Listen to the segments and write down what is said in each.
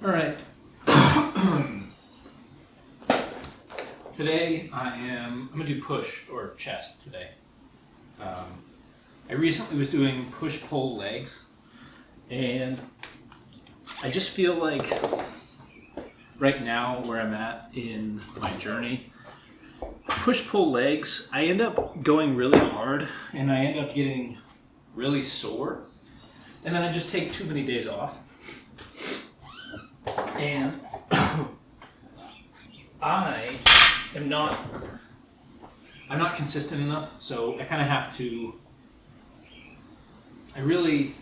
All right. Today I'm gonna do push or chest today. I recently was doing push-pull legs, and I just feel like right now where I'm at in my journey, push-pull legs, I end up going really hard and I end up getting really sore, and then I just take too many days off. And I'm not consistent enough, so I kind of have to. I really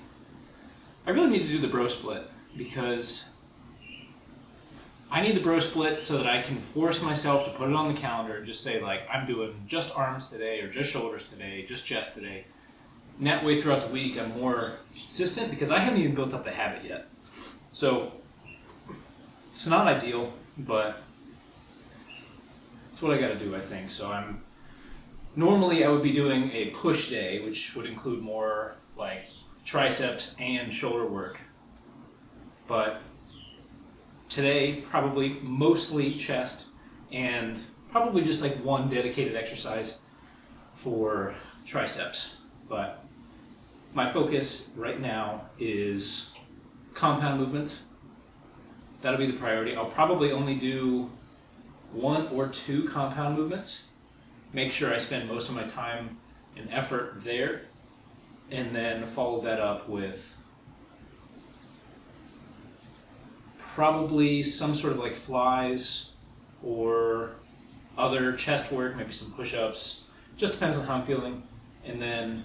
need to do the bro split, because I need the bro split so that I can force myself to put it on the calendar and just say, like, I'm doing just arms today, or just shoulders today, just chest today. And that way throughout the week I'm more consistent, because I haven't even built up the habit yet. So it's not ideal, but it's what I got to do, I think. So normally I would be doing a push day, which would include more like triceps and shoulder work. But today, probably mostly chest, and probably just like one dedicated exercise for triceps. But my focus right now is compound movements. That'll be the priority. I'll probably only do 1 or 2 compound movements. Make sure I spend most of my time and effort there, and then follow that up with probably some sort of like flies or other chest work, maybe some push-ups. Just depends on how I'm feeling. And then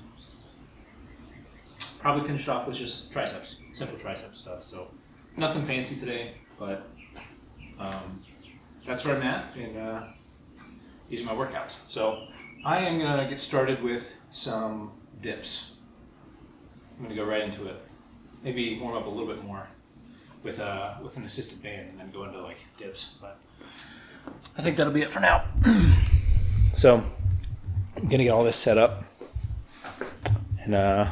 probably finish it off with just triceps, simple tricep stuff. So nothing fancy today, but that's where I'm at, and these are my workouts. So I am gonna get started with some dips. I'm gonna go right into it. Maybe warm up a little bit more with an assisted band, and then go into like dips. But I think that'll be it for now. So I'm gonna get all this set up and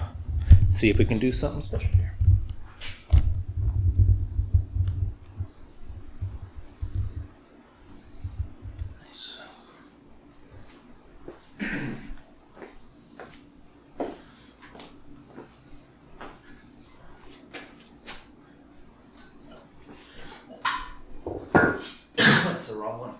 see if we can do something special here. Nice. That's the wrong one.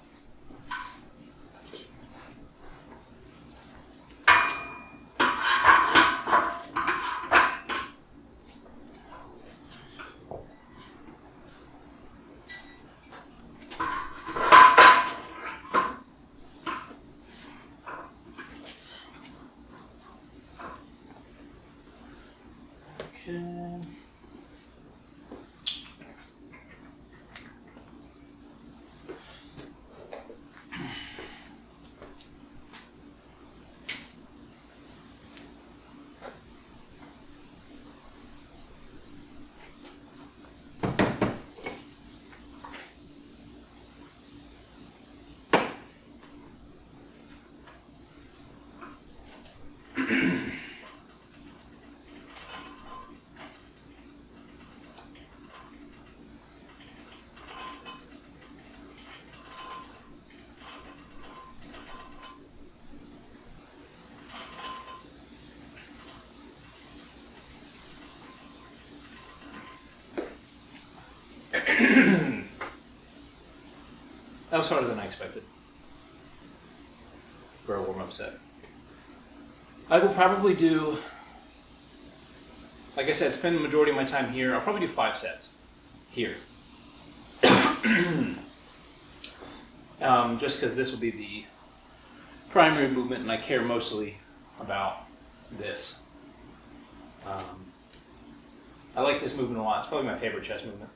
Okay. That was harder than I expected for a warm-up set. I will probably do, like I said, spend the majority of my time here. I'll probably do 5 sets here. Just because this will be the primary movement, and I care mostly about this. I like this movement a lot. It's probably my favorite chest movement.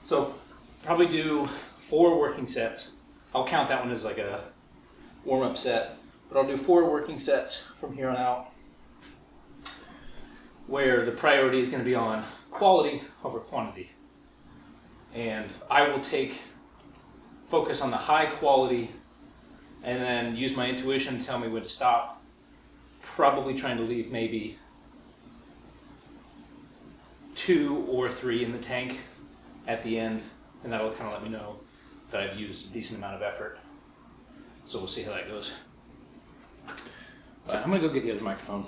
So probably do 4 working sets. I'll count that one as like a warm-up set, but I'll do 4 working sets from here on out, where the priority is going to be on quality over quantity. And I will focus on the high quality, and then use my intuition to tell me when to stop. Probably trying to leave maybe 2 or 3 in the tank, at the end, and that'll kind of let me know that I've used a decent amount of effort. So we'll see how that goes. But I'm gonna go get the other microphone.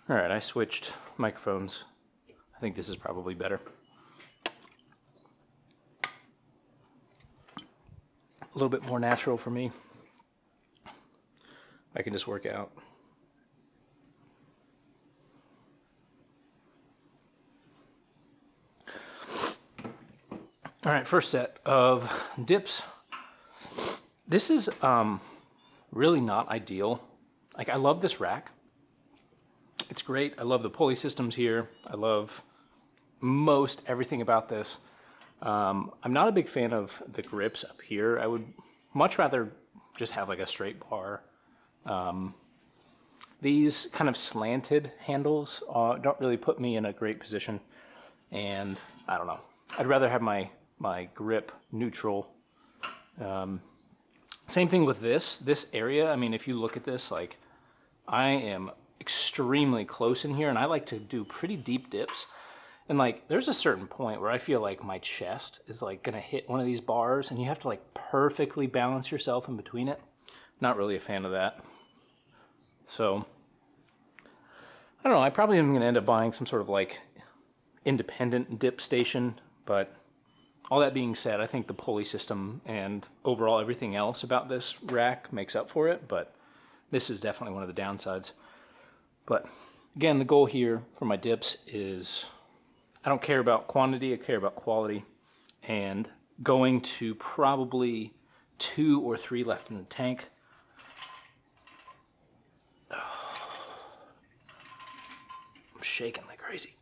All right, I switched microphones. I think this is probably better. A little bit more natural for me. I can just work out. All right, first set of dips. This is really not ideal. Like, I love this rack. It's great. I love the pulley systems here. I love most everything about this. I'm not a big fan of the grips up here. I would much rather just have like a straight bar. These kind of slanted handles don't really put me in a great position. And I don't know. I'd rather have my grip neutral. Same thing with this area. I mean, if you look at this, like, I am extremely close in here, and I like to do pretty deep dips. And like, there's a certain point where I feel like my chest is like gonna hit one of these bars, and you have to like perfectly balance yourself in between it. Not really a fan of that. So, I don't know, I probably am gonna end up buying some sort of like independent dip station, but all that being said, I think the pulley system and overall everything else about this rack makes up for it, but this is definitely one of the downsides. But again, the goal here for my dips is I don't care about quantity, I care about quality, and going to probably 2 or 3 left in the tank. I'm shaking like crazy.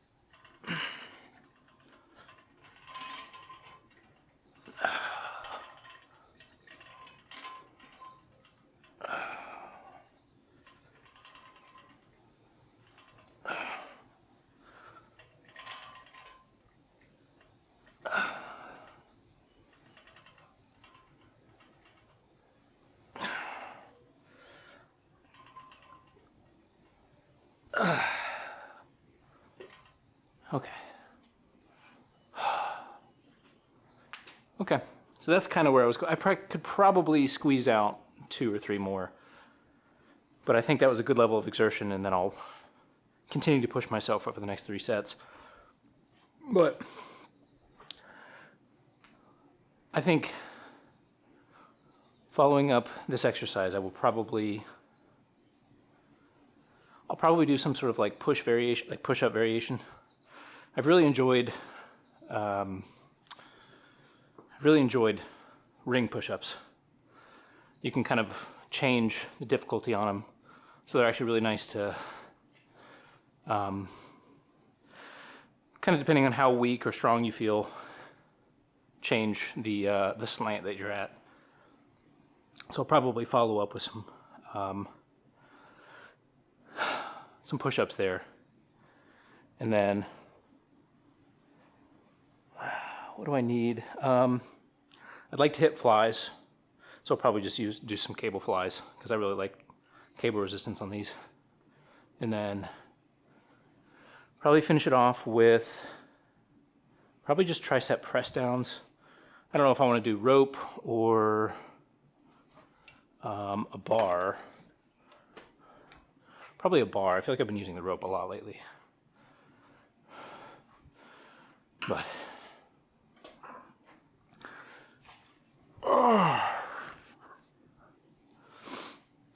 Okay. Okay, so that's kind of where I was going. I could probably squeeze out 2 or 3 more, but I think that was a good level of exertion, and then I'll continue to push myself over the next 3 sets. But I think following up this exercise, I'll probably do some sort of like push variation, like push-up variation. I've really enjoyed ring push-ups. You can kind of change the difficulty on them, so they're actually really nice to kind of, depending on how weak or strong you feel, change the slant that you're at. So I'll probably follow up with some push-ups there, and then what do I need? I'd like to hit flies, so I'll probably just do some cable flies because I really like cable resistance on these, and then probably finish it off with probably just tricep press downs. I don't know if I want to do rope or a bar. Probably a bar. I feel like I've been using the rope a lot lately. But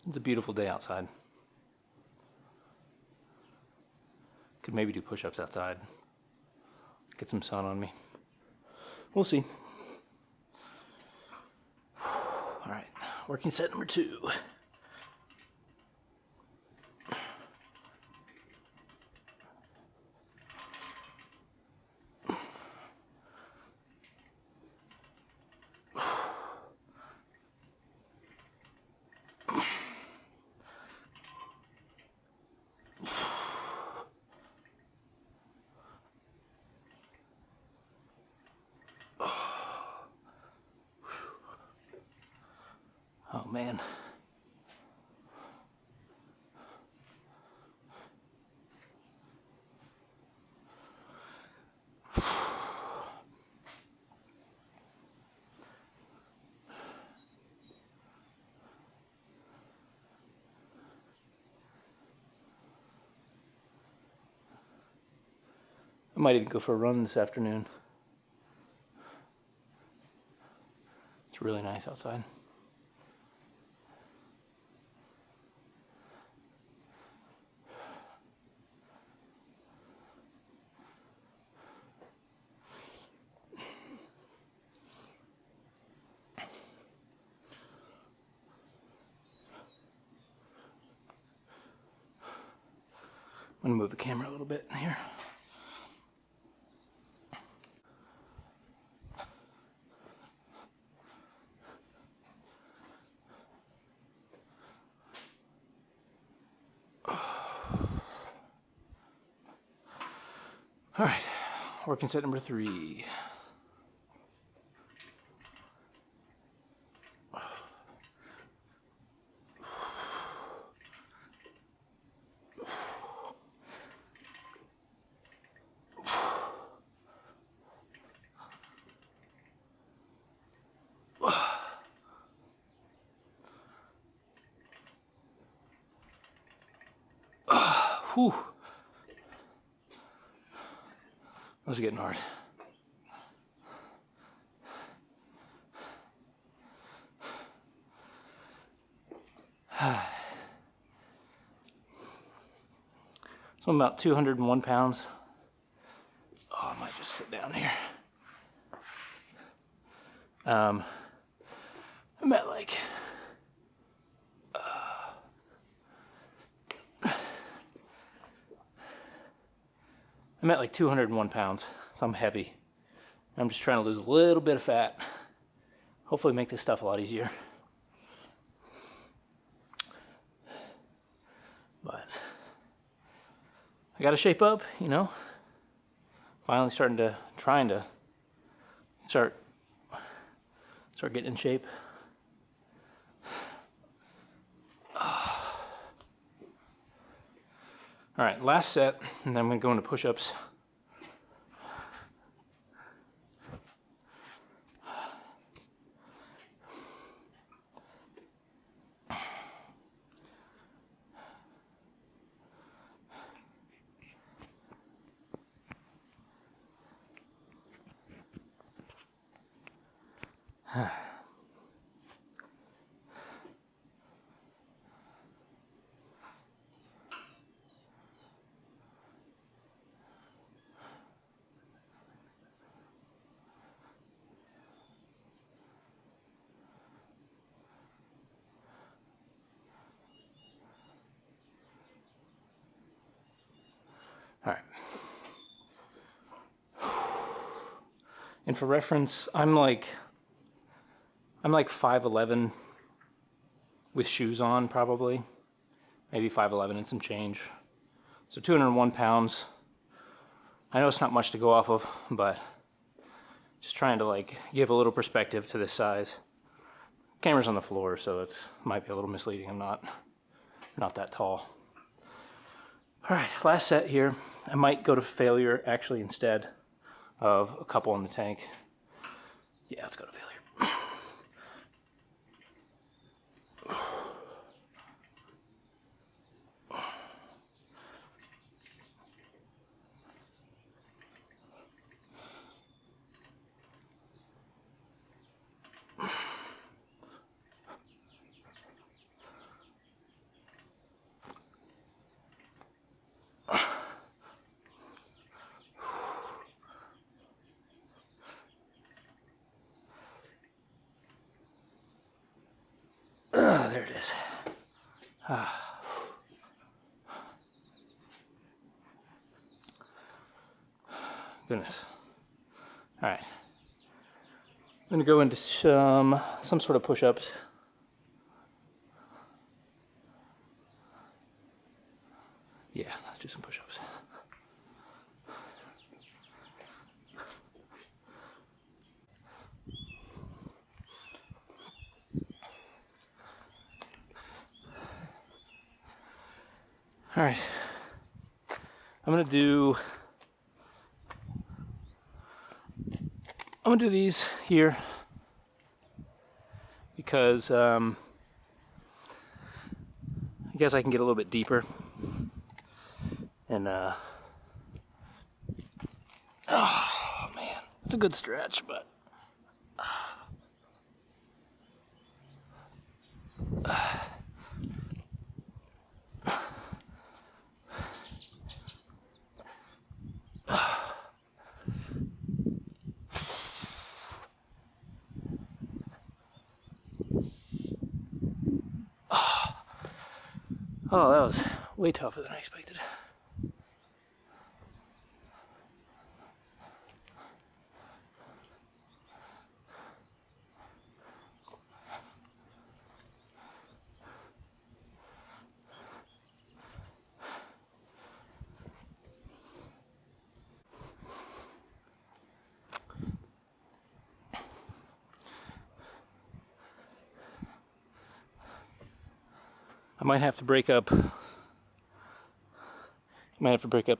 it's a beautiful day outside. Could maybe do push-ups outside. Get some sun on me. We'll see. All right, working set number 2. man. I might even go for a run this afternoon. It's really nice outside. I'm gonna move the camera a little bit here. All right, working set number 3. Whew. Those are getting hard. So I'm about 201 pounds. Oh, I might just sit down here. I'm at like I'm at like 201 pounds, so I'm heavy. I'm just trying to lose a little bit of fat. Hopefully make this stuff a lot easier. But I gotta shape up, you know. Finally trying to start getting in shape. All right, last set, and then I'm gonna go into push-ups. All right. And for reference, I'm like 5'11" with shoes on, probably. Maybe 5'11" and some change. So 201 pounds. I know it's not much to go off of, but just trying to like give a little perspective to this size. Camera's on the floor, so it's might be a little misleading. I'm not that tall. All right, last set here. I might go to failure actually instead of a couple in the tank. Yeah, let's go to failure. There it is. Goodness. All right. I'm gonna go into some sort of push-ups. Yeah, let's do some push-ups. All right, I'm gonna do these here because I guess I can get a little bit deeper and oh man, it's a good stretch, but oh, that was way tougher than I expected. I might have to break up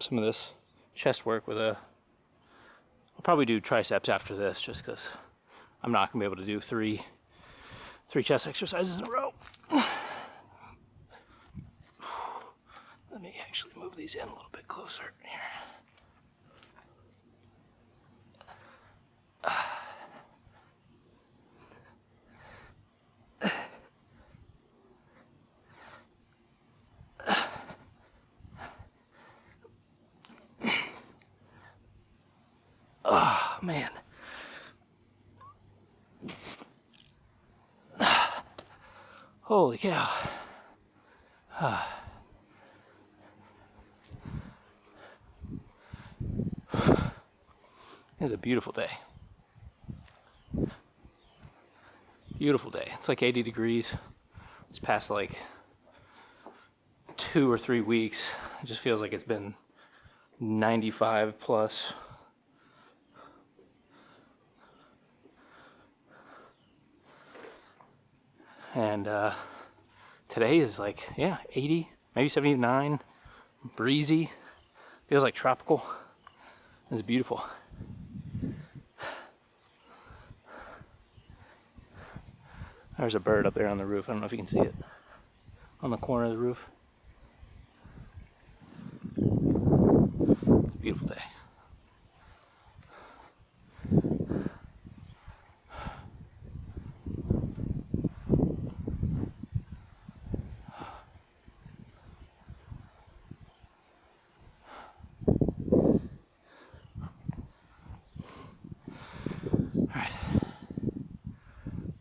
some of this chest work with I'll probably do triceps after this, just because I'm not gonna be able to do three chest exercises in a row. Let me actually move these in a little bit closer here. Oh man. Holy cow. It's a beautiful day. Beautiful day. It's like 80 degrees. It's past like 2 or 3 weeks. It just feels like it's been 95 plus. And today is like, yeah, 80, maybe 79, breezy. Feels like tropical. It's beautiful. There's a bird up there on the roof. I don't know if you can see it. On the corner of the roof. It's a beautiful day.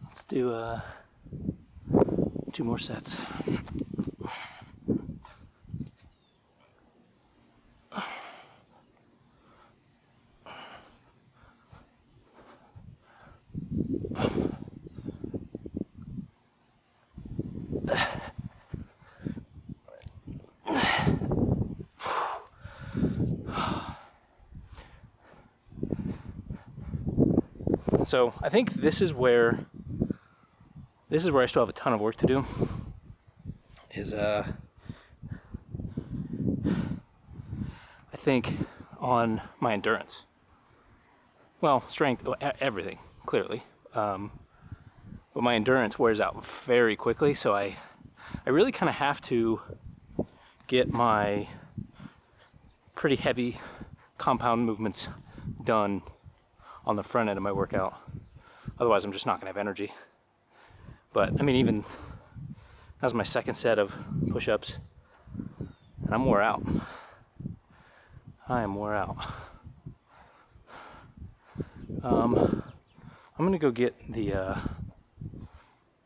Let's do 2 more sets. So I think this is where I still have a ton of work to do. Is I think on my endurance. Well, strength, everything clearly, but my endurance wears out very quickly. So I really kind of have to get my pretty heavy compound movements done on the front end of my workout. Otherwise, I'm just not gonna have energy. But I mean, even that's my second set of push-ups, and I'm wore out. I am wore out. I'm gonna go get the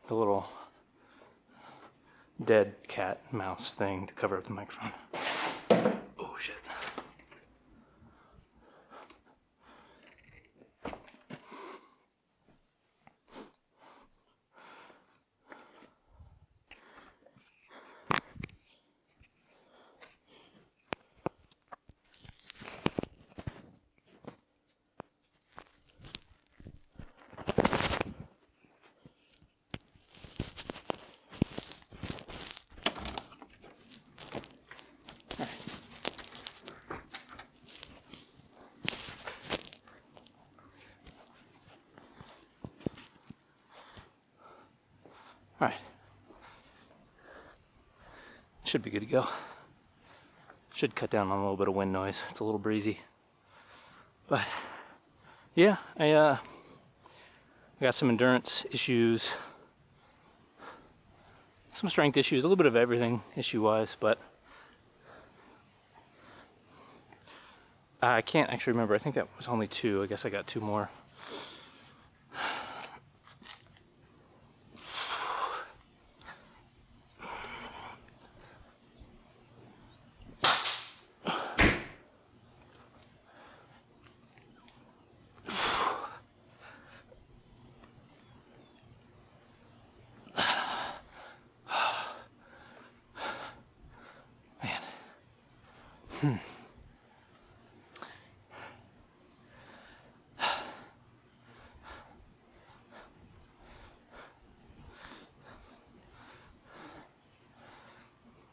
little dead cat mouse thing to cover up the microphone. Oh shit. All right. Should be good to go. Should cut down on a little bit of wind noise. It's a little breezy. But yeah, I got some endurance issues, some strength issues, a little bit of everything issue-wise, but I can't actually remember. I think that was only 2. I guess I got 2 more.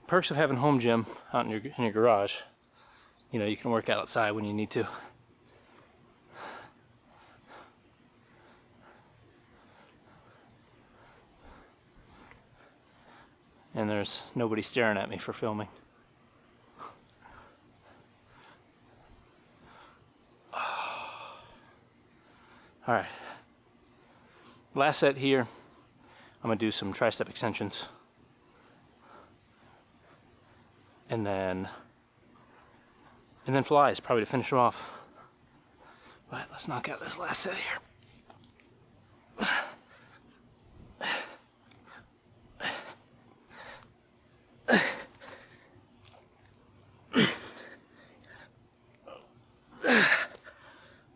Perks of having home gym out in your garage. You know, you can work out outside when you need to. And there's nobody staring at me for filming. All right. Last set here, I'm gonna do some tricep extensions. And then flies, probably to finish them off. But let's knock out this last set here.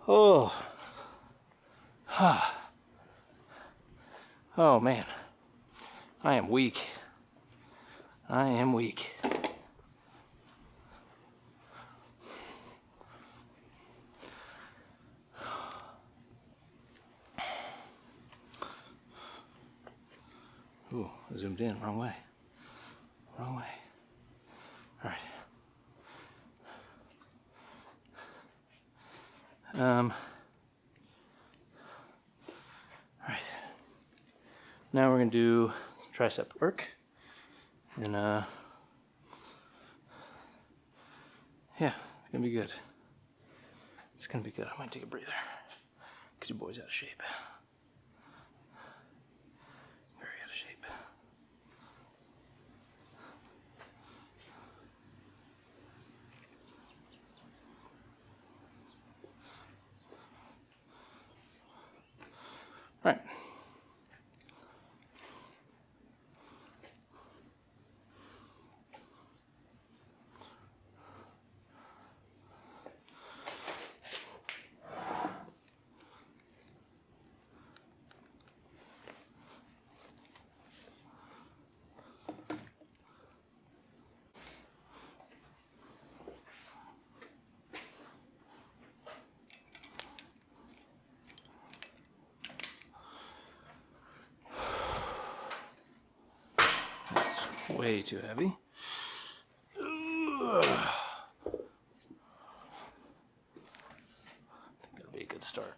Oh. Oh man. I am weak. I am weak. Ooh, I zoomed in, wrong way. Wrong way. All right. All right. Now we're gonna do some tricep work, and yeah, it's gonna be good. It's gonna be good. I might take a breather because your boy's out of shape. Very out of shape. All right. That's way too heavy. I think that'll be a good start.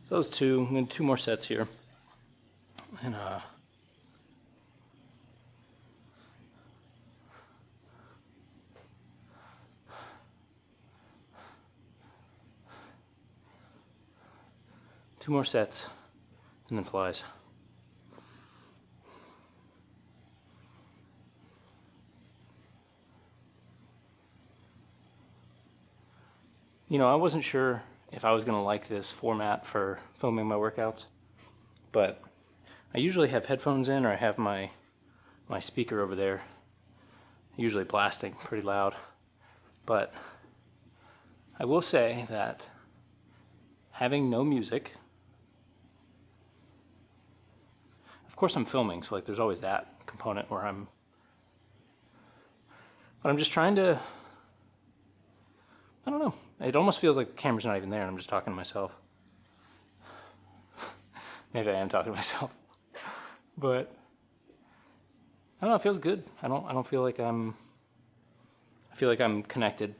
So those two, I'm going to do 2 more sets here. And 2 more sets, and then flies. You know, I wasn't sure if I was going to like this format for filming my workouts, but I usually have headphones in, or I have my speaker over there, usually blasting pretty loud. But I will say that having no music, of course I'm filming, so like there's always that component where but I'm just trying to, I don't know, it almost feels like the camera's not even there and I'm just talking to myself. Maybe I am talking to myself. But I don't know, it feels good. I don't feel like I feel like I'm connected.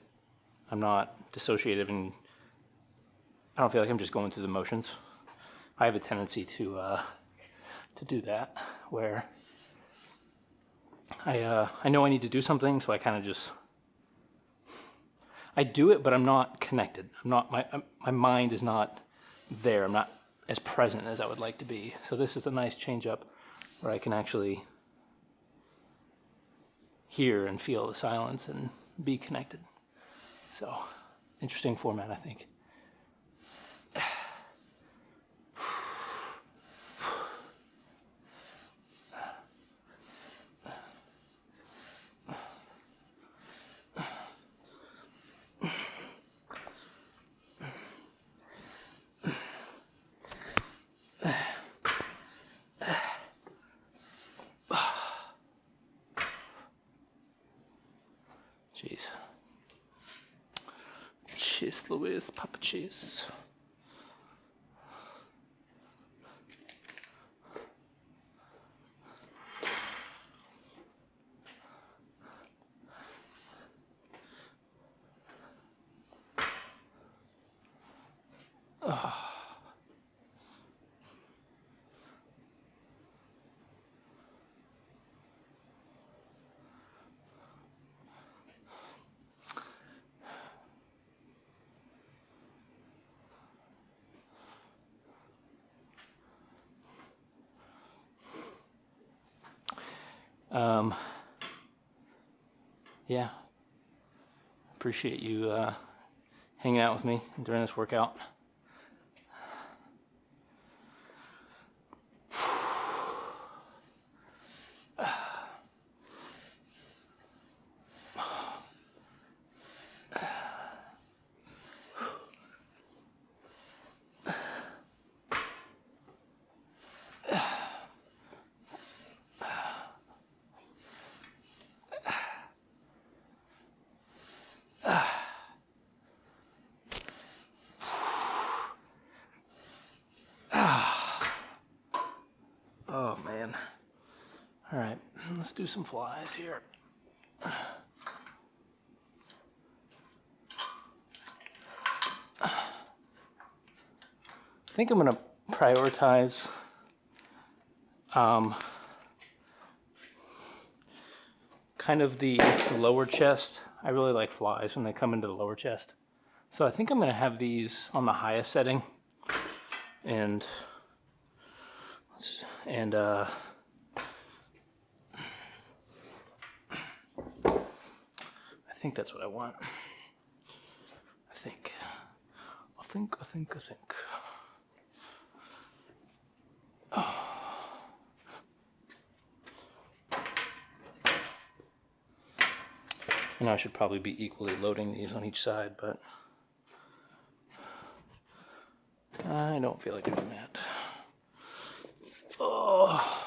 I'm not dissociative, and I don't feel like I'm just going through the motions. I have a tendency to do that, where I know I need to do something, so I kind of just, I do it, but I'm not connected. I'm not, my mind is not there. I'm not as present as I would like to be. So this is a nice change up where I can actually hear and feel the silence and be connected. So, interesting format, I think. Jeez. Cheers, Louise, Papa cheese. Yeah, appreciate you hanging out with me during this workout. Oh man. All right, let's do some flies here. I think I'm gonna prioritize kind of the lower chest. I really like flies when they come into the lower chest. So I think I'm gonna have these on the highest setting, and I think that's what I want. I think. Oh. And I should probably be equally loading these on each side, but I don't feel like doing that. Oh.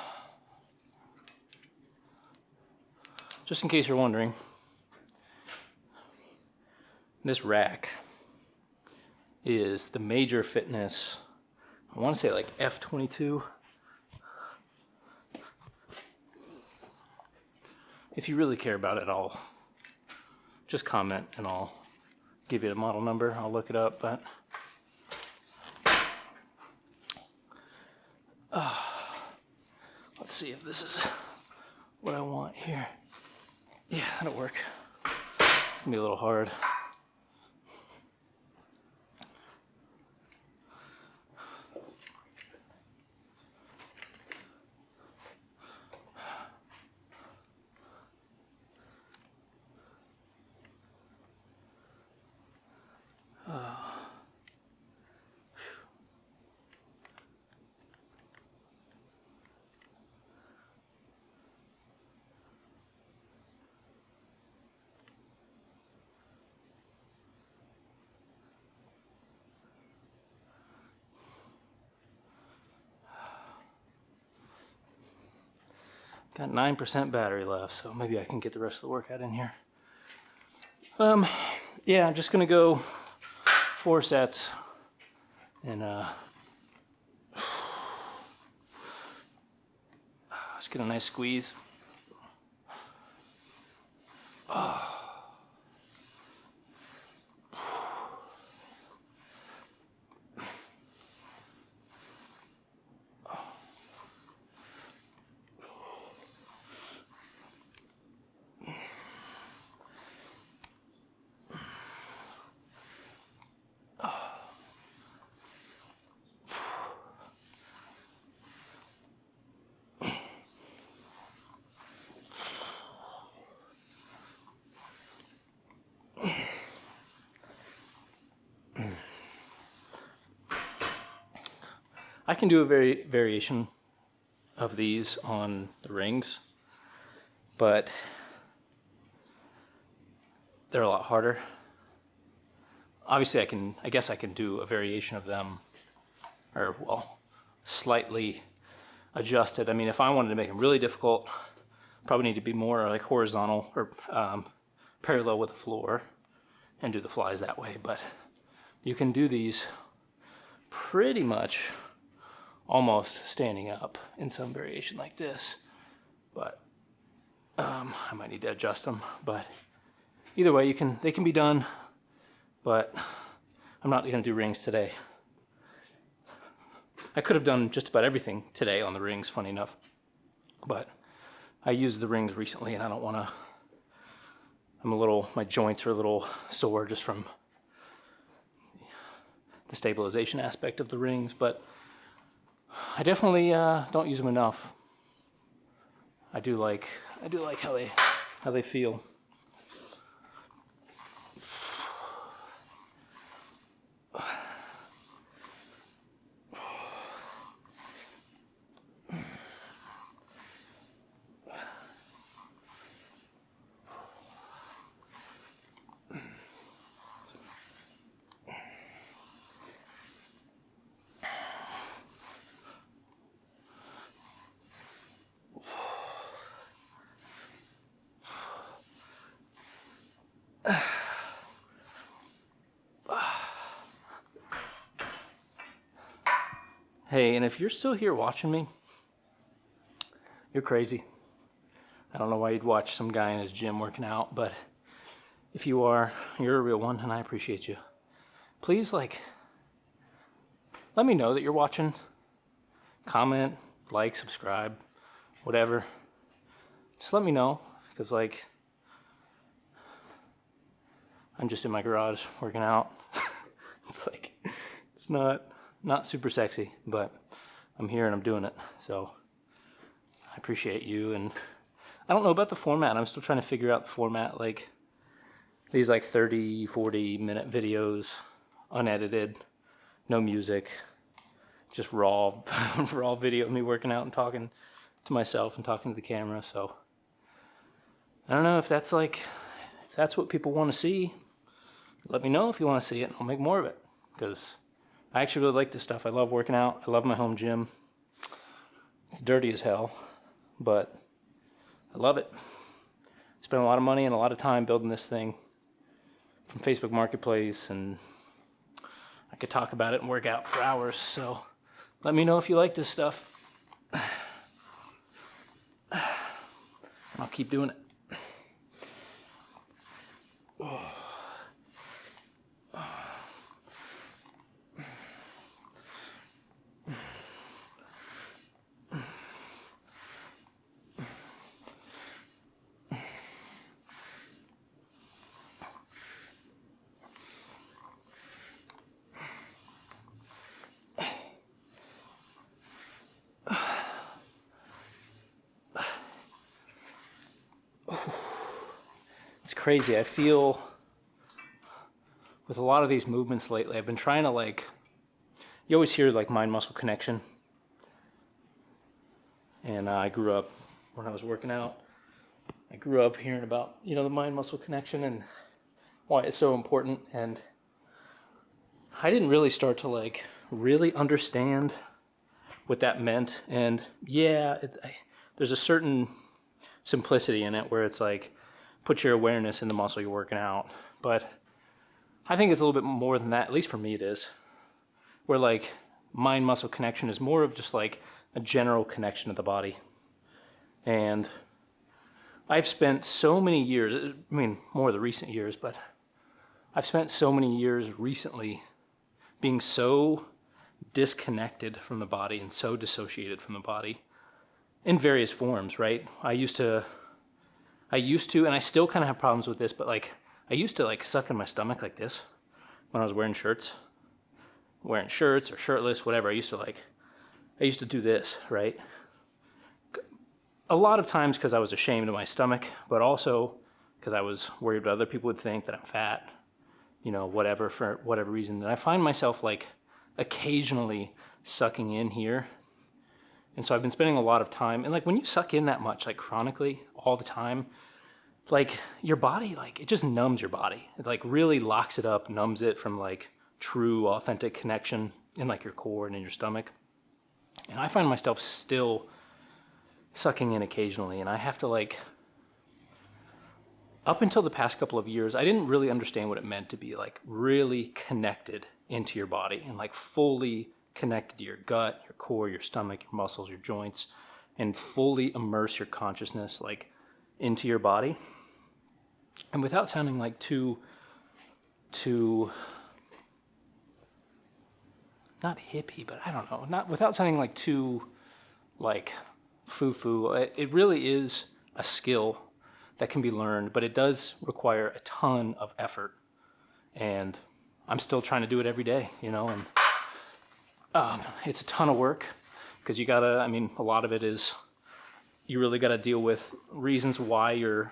Just in case you're wondering, this rack is the Major Fitness, I want to say like F22. If you really care about it, I'll just comment and I'll give you the model number. I'll look it up, but let's see if this is what I want here. Yeah, that'll work. It's gonna be a little hard. Got 9% battery left, so maybe I can get the rest of the workout in here. Yeah, I'm just gonna go 4 sets and let's get a nice squeeze. I can do a variation of these on the rings, but they're a lot harder. Obviously, I guess I can do a variation of them, or well, slightly adjusted. I mean, if I wanted to make them really difficult, probably need to be more like horizontal or parallel with the floor and do the flies that way. But you can do these pretty much almost standing up in some variation like this, but I might need to adjust them. But either way, they can be done, but I'm not going to do rings today. I could have done just about everything today on the rings, funny enough, but I used the rings recently and I don't want to, my joints are a little sore just from the stabilization aspect of the rings, but I definitely don't use them enough. I do like how they feel. Hey, and if you're still here watching me, you're crazy. I don't know why you'd watch some guy in his gym working out, but if you are, you're a real one and I appreciate you. Please, let me know that you're watching. Comment, like, subscribe, whatever. Just let me know, because I'm just in my garage working out. It's not super sexy, but I'm here and I'm doing it. So I appreciate you. And I don't know about the format. I'm still trying to figure out the format. These 30, 40 minute videos, unedited, no music, just raw video of me working out and talking to myself and talking to the camera. So I don't know if that's what people want to see. Let me know if you want to see it. I'll make more of it, because I actually really like this stuff. I love working out. I love my home gym. It's dirty as hell, but I love it. Spent a lot of money and a lot of time building this thing from Facebook Marketplace, and I could talk about it and work out for hours. So let me know if you like this stuff. I'll keep doing it. It's crazy. I feel with a lot of these movements lately, I've been trying to you always hear mind-muscle connection. And I grew up, when I was working out, I grew up hearing about, the mind-muscle connection and why it's so important. And I didn't really start to really understand what that meant. And yeah, there's a certain simplicity in it where it's put your awareness in the muscle you're working out. But I think it's a little bit more than that, at least for me it is. Where mind-muscle connection is more of just a general connection to the body. And I've spent so many years, more of the recent years, but I've spent so many years recently being so disconnected from the body and so dissociated from the body in various forms, right? I used to, and I still kind of have problems with this, but I used to suck in my stomach like this when I was wearing shirts or shirtless, whatever. I used to do this, right? A lot of times because I was ashamed of my stomach, but also because I was worried what other people would think, that I'm fat, whatever, for whatever reason. And I find myself occasionally sucking in here. And so I've been spending a lot of time, and when you suck in that much, chronically, all the time, your body, it just numbs your body. It really locks it up, numbs it from true, authentic connection in your core and in your stomach. And I find myself still sucking in occasionally, and I have to up until the past couple of years, I didn't really understand what it meant to be really connected into your body and fully connected to your gut, your core, your stomach, your muscles, your joints, and fully immerse your consciousness into your body. And without sounding too not hippie, but I don't know, not without sounding too foo-foo, it really is a skill that can be learned, but it does require a ton of effort. And I'm still trying to do it every day, and it's a ton of work because you gotta, a lot of it is you really gotta deal with reasons why you're,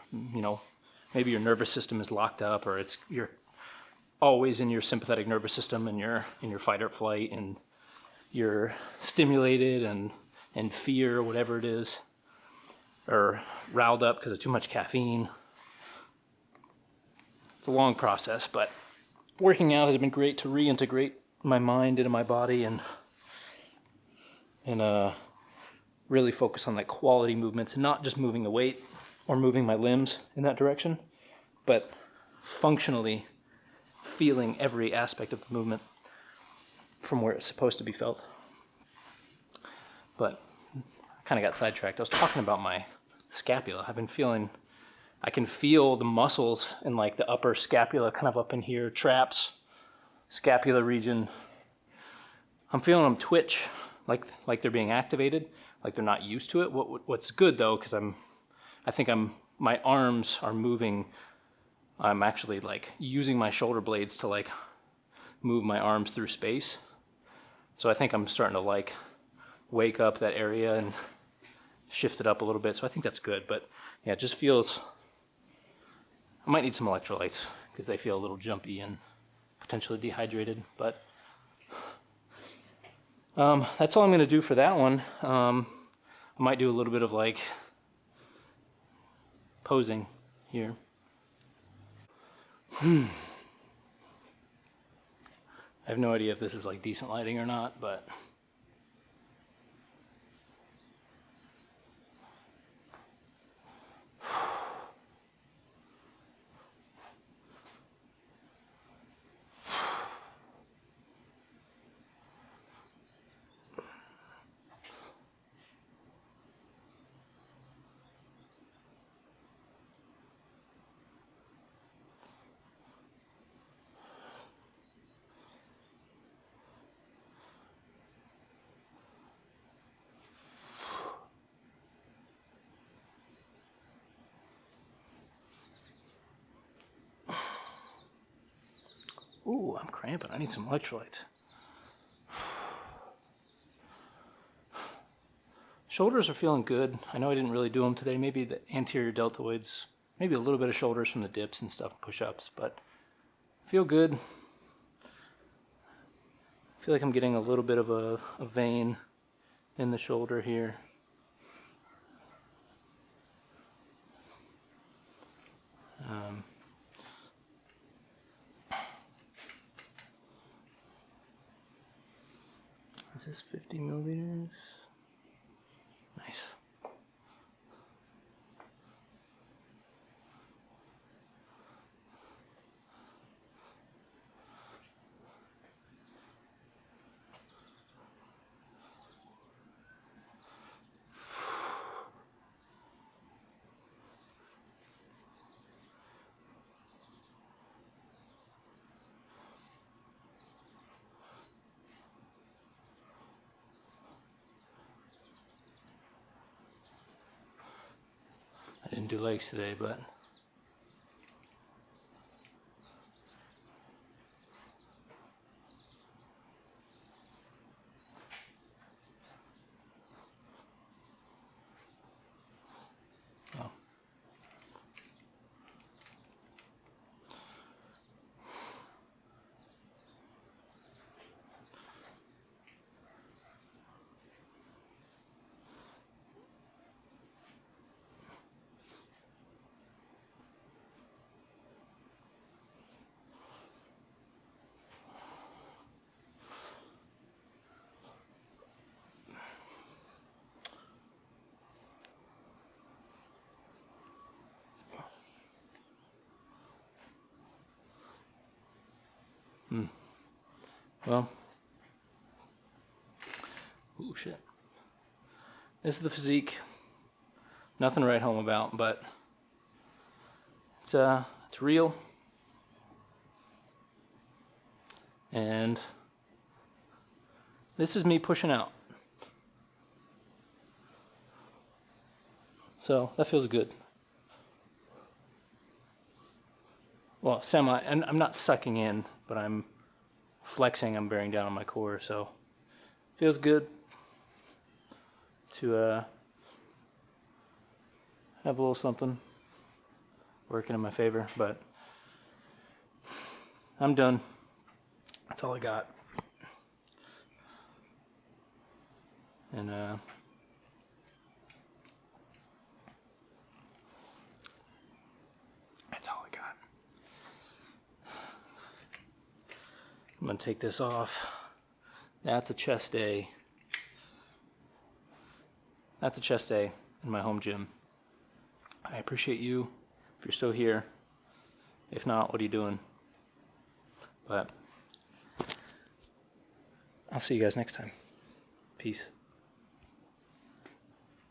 maybe your nervous system is locked up, or you're always in your sympathetic nervous system and you're in your fight or flight and you're stimulated and fear, whatever it is, or riled up because of too much caffeine. It's a long process, but working out has been great to reintegrate my mind into my body and really focus on quality movements and not just moving the weight or moving my limbs in that direction, but functionally feeling every aspect of the movement from where it's supposed to be felt. But I kind of got sidetracked. I was talking about my scapula. I can feel the muscles in the upper scapula, kind of up in here, traps, scapula region. I'm feeling them twitch, like they're being activated, like they're not used to it. What's good though, because my arms are moving. I'm actually using my shoulder blades to move my arms through space. So I think I'm starting to wake up that area and shift it up a little bit. So I think that's good. But yeah, it just feels, I might need some electrolytes because they feel a little jumpy and potentially dehydrated. But that's all I'm going to do for that one. I might do a little bit of posing here. have no idea if this is like decent lighting or not, but ooh, I'm cramping. I need some electrolytes. Shoulders are feeling good. I know I didn't really do them today. Maybe the anterior deltoids, maybe a little bit of shoulders from the dips and stuff, push-ups, but feel good. I feel like I'm getting a little bit of a vein in the shoulder here. Is this 50 milliliters? Nice. I didn't do legs today, but oh. Well, ooh, shit. This is the physique. Nothing to write home about, but it's real. And this is me pushing out. So that feels good. Well, semi, and I'm not sucking in, but I'm flexing, I'm bearing down on my core, so feels good to have a little something working in my favor, but I'm done. That's all I got. And that's all I got. I'm gonna take this off. That's a chest day. That's a chest day in my home gym. I appreciate you if you're still here. If not, what are you doing? But I'll see you guys next time. Peace.